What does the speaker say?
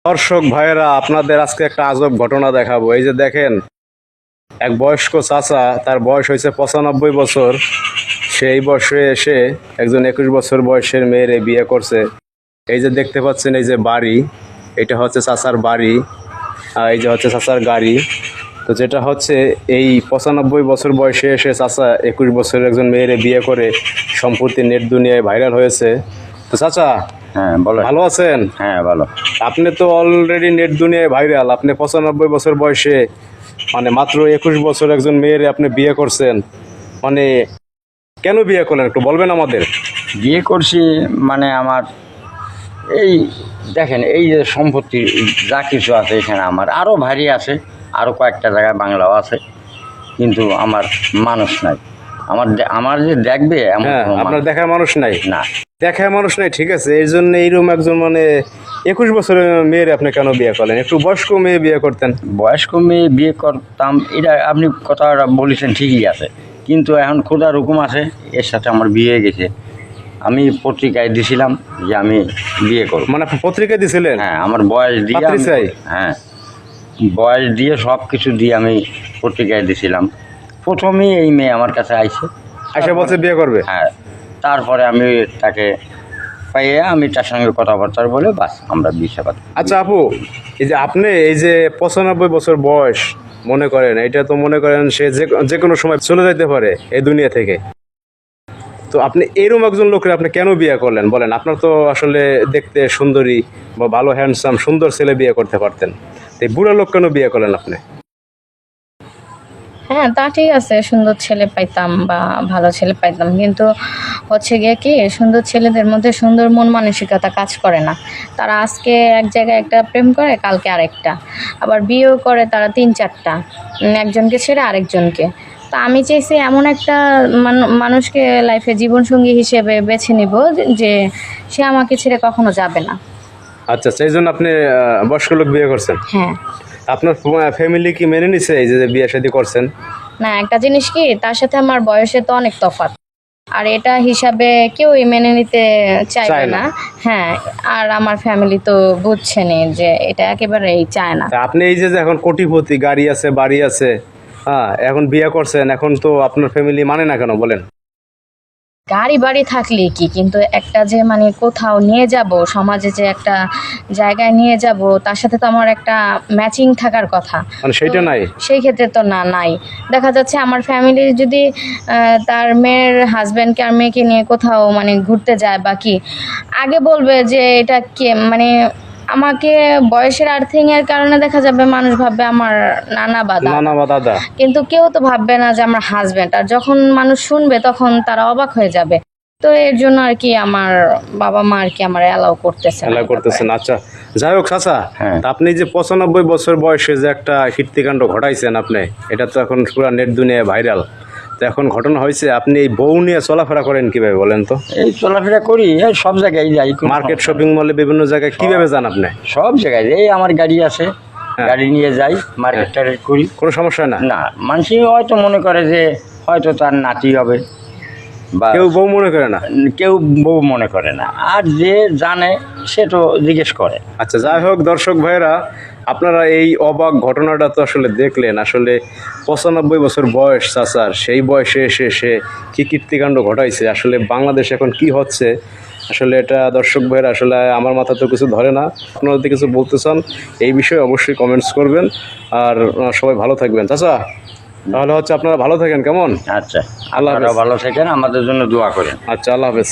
দর্শক ভাইয়েরা, আপনাদের আজকে একটা আজব ঘটনা দেখাবো। এই যে দেখেন, এক বয়স্ক চাচা, তার বয়স হয়েছে 95 বছর। সেই বয়সে এসে একজন 21 বছর বয়সের মেয়ের বিয়ে করছে। এই যে দেখতে পাচ্ছেন, এই যে বাড়ি, এটা হচ্ছে চাচার বাড়ি, আর এই যে হচ্ছে চাচার গাড়ি। তো যেটা হচ্ছে, এই 95 বছর বয়সে এসে চাচা 21 বছরের একজন মেয়ের বিয়ে করে সম্প্রতি নেট দুনিয়ায় ভাইরাল হয়েছে। তো চাচা, হ্যাঁ বলো। ভালো আছেন? হ্যাঁ ভালো। আপনি তো অলরেডি নেট দুনিয়ায় ভাইরাল। আপনি 95 বছর বয়সে, মানে মাত্র 21 বছর একজন মেয়ের আপনি বিয়ে করছেন। মানে কেন বিয়ে করলেন একটু বলবেন আমাদের? বিয়ে করছি মানে আমার এই দেখেন, এই যে সম্পত্তি যা কিছু আছে এখানে আমার আরও ভারী আছে, আরও কয়েকটা জায়গায় বাংলাও আছে, কিন্তু আমার মানুষ নাই। আমার যে দেখবে এমন হ্যাঁ, কোনো আপনার দেখার মানুষ নাই? না, দেখার মানুষ নাই, ঠিক আছে। এই জন্য এইরকম একজন মানে 21 বছরের মেয়ের আপনি কেন বিয়ে করলেন? একটু বয়স্ক মেয়ে বিয়ে করতেন। বয়স্ক মেয়ে বিয়ে করতাম, এটা আপনি কথাটা বলেছেন ঠিকই আছে, কিন্তু এখন খোদার হুকুম আছে, এর সাথে আমার বিয়ে হয়ে গেছে। আমি পত্রিকায় দিছিলাম যে আমি বিয়ে করব। মানে আপনি পত্রিকা দিছিলেন? হ্যাঁ, আমার বয়স দিয়ে পত্রিকায়? হ্যাঁ, বয়স দিয়ে সব কিছু দিয়ে আমি পত্রিকায় দিছিলাম। প্রথমেই এই মেয়ে আমার কাছে আইসা বলছে বিয়ে করবে? হ্যাঁ, তারপরে আমি তাকে পাইয়ে আমি তার সঙ্গে কথাবার্তা বলে বাস আমরা বিয়ে পাতি। আচ্ছা আপু, এই যে আপনি এই যে 95 বছর বয়স, মনে করেন এটা তো মনে করেন সে যে কোনো সময় চলে যেতে পারে এই দুনিয়া থেকে। তো আপনি এরকম একজন লোকের আপনি কেন বিয়ে করলেন বলেন? আপনার তো আসলে দেখতে সুন্দরী বা ভালো হ্যান্ডসাম সুন্দর ছেলে বিয়ে করতে পারতেন। তো এই বুড়া লোক কেন বিয়ে করলেন আপনি? হ্যাঁ, তা ঠিক আছে, সুন্দর ছেলে পাইতাম বা ভালো ছেলে পাইতাম, কিন্তু হচ্ছে গিয়ে কি, সুন্দর ছেলেদের মধ্যে সুন্দর মন মানসিকতা কাজ করে না। তারা আজকে এক জায়গায় একটা প্রেম করে, কালকে আরেকটা, আবার বিয়েও করে তারা 3-4টা, একজনকে ছেড়ে আরেকজনকে। তা আমি চাইছি এমন একটা মানুষকে লাইফে জীবনসঙ্গী হিসেবে বেছে নিব যে সে আমাকে ছেড়ে কখনো যাবে না। আচ্ছা, সেই জন্য আপনি বয়স্ক লোক বিয়ে করছেন? হ্যাঁ। আপনার ফ্যামিলি কি মেনে নিছে এই যে বিয়ে শাদী করছেন? না, একটা জিনিস কি, তার সাথে আমার বয়সে তো অনেক তফাৎ, আর এটা হিসাবে কেউই মেনে নিতে চাইবে না। হ্যাঁ, আর আমার ফ্যামিলি তো বুঝছেনই যে এটা একেবারেই চায় না। তা আপনি এই যে এখন কোটিপতি, গাড়ি আছে, বাড়ি আছে, হ্যাঁ, এখন বিয়ে করছেন, এখন তো আপনার ফ্যামিলি মানে না কেন বলেন? গাড়ি বাড়ি থাকলে কি, কিন্তু একটা যে কোথাও নিয়ে যাব, সমাজে যে একটা জায়গায় নিয়ে যাব, তার সাথে তো আমার একটা ম্যাচিং থাকার কথা। মানে সেইটা নাই? সেই ক্ষেত্রে তো নাই। দেখা যাচ্ছে আমার ফ্যামিলি যদি তার মেয়ের হাজব্যান্ডকে আর মেয়েকে নিয়ে কোথাও ঘুরতে যায় বা কি, আগে বলবে যে এটা কে, আমাকে বয়সের আর্থিংয়ের কারণে দেখা যাবে মানুষ ভাববে আমার নানা বা দাদা, কিন্তু কেউ তো ভাববে না যে আমার হাজব্যান্ড। আর যখন মানুষ শুনবে তখন তারা অবাক হয়ে যাবে। তো এর জন্য আর কি আমার বাবা মা আর কি আমার অ্যালাউ করতেছেন। আচ্ছা, যাই হোক চাচা, হ্যাঁ। আপনি যে 95 বছর বয়সে যে একটা কীর্তিকাণ্ড ঘটাইছেন আপনি, এটা তো এখন পুরো নেট দুনিয়ায় ভাইরাল। তো এখন ঘটনা হয়েছে, আপনি এই বউ নিয়ে চলাফেরা করেন কিভাবে বলেন তো? এই চলাফেরা করি, এই সব জায়গায় যাই, মার্কেট, শপিং মলে, বিভিন্ন জায়গায় কিভাবে যান আপনি? সব জায়গায় এই আমার গাড়ি আছে, গাড়ি নিয়ে যাই, মার্কেট টার্কেট করি, কোনো সমস্যা না? না, মানুষ হয়তো মনে করে যে হয়তো তার নাতি হবে, বা কেউ বউ মনে করে না? কেউ বউ মনে করে না, আর যে জানে সে তো জিজ্ঞেস করে। আচ্ছা, যাই হোক দর্শক ভাইরা, আপনারা এই অবাক ঘটনাটা তো আসলে দেখলেন। আসলে 95 বছর বয়স চাচার, সেই বয়সে এসে সে কী কীর্তিকাণ্ড ঘটাইছে। আসলে বাংলাদেশ এখন কি হচ্ছে, আসলে এটা দর্শক ভাইরা আসলে আমার মাথা তো কিছু ধরে না। আপনারা যদি কিছু বলতে চান এই বিষয়ে অবশ্যই কমেন্টস করবেন। আর সবাই ভালো থাকবেন চাচা। তাহলে হচ্ছে আপনারা ভালো থাকেন, কেমন? আচ্ছা, আল্লাহ হাফেজ। ভালো থাকেন, আমাদের জন্য দোয়া করেন। আচ্ছা, আল্লাহ হাফেজ।